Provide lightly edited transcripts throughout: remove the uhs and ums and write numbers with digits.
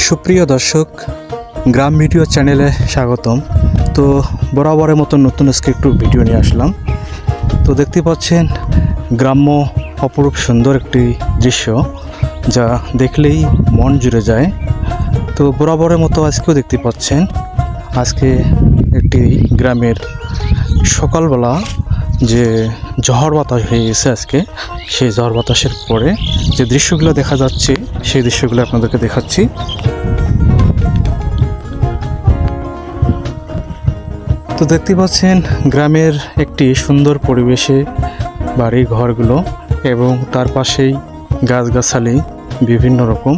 সুপ্রিয় দর্শক, গ্রাম ভিডিও চ্যানেলে স্বাগতম। তো বরাবরের মতো নতুন আজকে একটু ভিডিও নিয়ে আসলাম। তো দেখতে পাচ্ছেন গ্রাম্য অপরূপ সুন্দর একটি দৃশ্য, যা দেখলেই মন জুড়ে যায়। তো বরাবরের মতো আজকেও দেখতে পাচ্ছেন, আজকে একটি গ্রামের সকালবেলা যে ঝড় বাতাস হয়ে গেছে আজকে, সেই ঝড় বাতাসের পরে যে দৃশ্যগুলো দেখা যাচ্ছে সেই দৃশ্যগুলো আপনাদেরকে দেখাচ্ছি। তো দেখতে পাচ্ছেন গ্রামের একটি সুন্দর পরিবেশে বাড়ি ঘরগুলো এবং তার পাশেই গাছগাছালি বিভিন্ন রকম।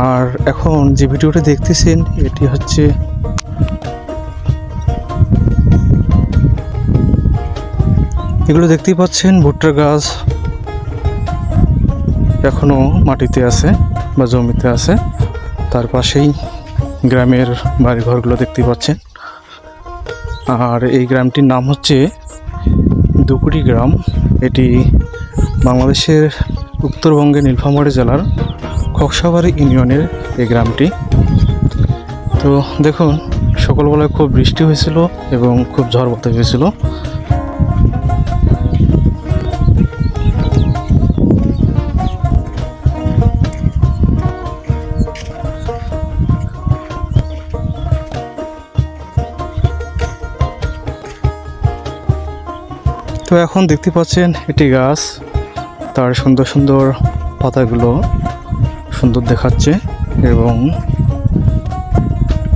আর এখন যে ভিডিওটি দেখতেছেন এটি হচ্ছে এগুলো দেখতেই পাচ্ছেন ভুট্টার গাছ এখনো মাটিতে আছে বা জমিতে আছে। তার পাশেই গ্রামের বাড়িঘরগুলো দেখতে পাচ্ছেন। আর এই গ্রামটির নাম হচ্ছে দুকুড়ি গ্রাম। এটি বাংলাদেশের উত্তরবঙ্গের নীলফামারী জেলার খকসাবাড়ি ইউনিয়নের এই গ্রামটি। তো দেখুন, সকালবেলায় খুব বৃষ্টি হয়েছিল এবং খুব ঝড় বাতাস হয়েছিল। তো এখন দেখতে পাচ্ছেন এটি গাছ, তার সুন্দর সুন্দর পাতাগুলো সুন্দর দেখাচ্ছে এবং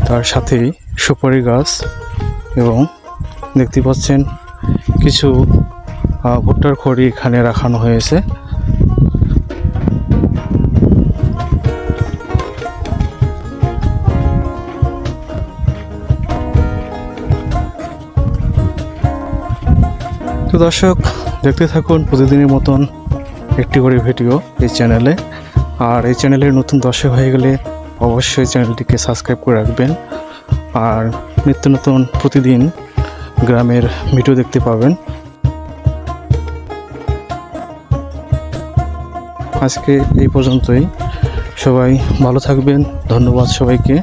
তার সাথেই সুপারি গাছ এবং দেখতে পাচ্ছেন কিছু ভুট্টার খড়ি এখানে রাখানো হয়েছে। তো দর্শক, দেখতে থাকুন প্রতিদিনের মতন একটি করে ভিডিও এই চ্যানেলে। আর এই চ্যানেলের নতুন দর্শক হয়ে গেলে অবশ্যই চ্যানেলটিকে সাবস্ক্রাইব করে রাখবেন। আর নিত্য নতুন প্রতিদিন গ্রামের ভিডিও দেখতে পাবেন। আজকে এই পর্যন্তই। সবাই ভালো থাকবেন। ধন্যবাদ সবাইকে।